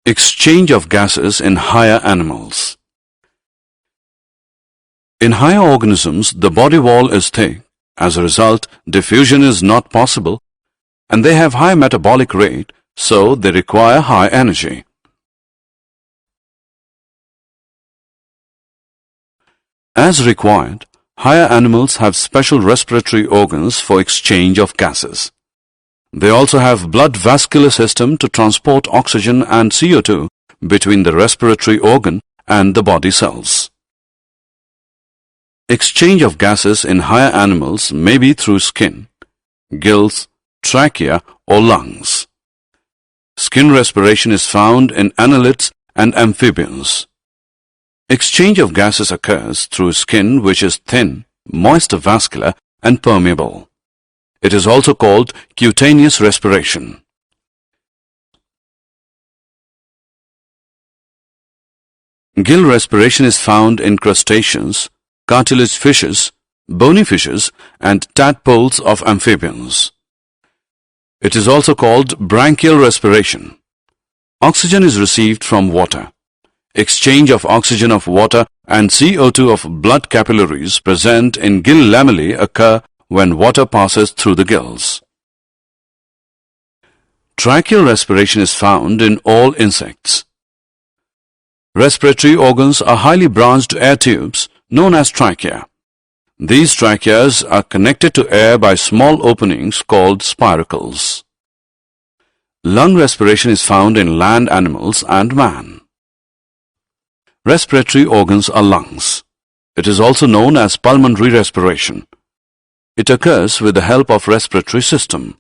Exchange of gases in higher animals. In higher organisms, the body wall is thick. As a result, diffusion is not possible, and they have high metabolic rate, so they require high energy. As required, higher animals have special respiratory organs for exchange of gases. They also have blood vascular system to transport oxygen and CO2 between the respiratory organ and the body cells. Exchange of gases in higher animals may be through skin, gills, trachea or lungs. Skin respiration is found in annelids and amphibians. Exchange of gases occurs through skin which is thin, moist vascular and permeable. It is also called cutaneous respiration. Gill respiration is found in crustaceans, cartilage fishes, bony fishes and tadpoles of amphibians. It is also called branchial respiration. Oxygen is received from water. Exchange of oxygen of water and CO2 of blood capillaries present in gill lamellae occur when water passes through the gills. Tracheal respiration is found in all insects. Respiratory organs are highly branched air tubes known as trachea. These tracheas are connected to air by small openings called spiracles. Lung respiration is found in land animals and man. Respiratory organs are lungs. It is also known as pulmonary respiration. It occurs with the help of respiratory system.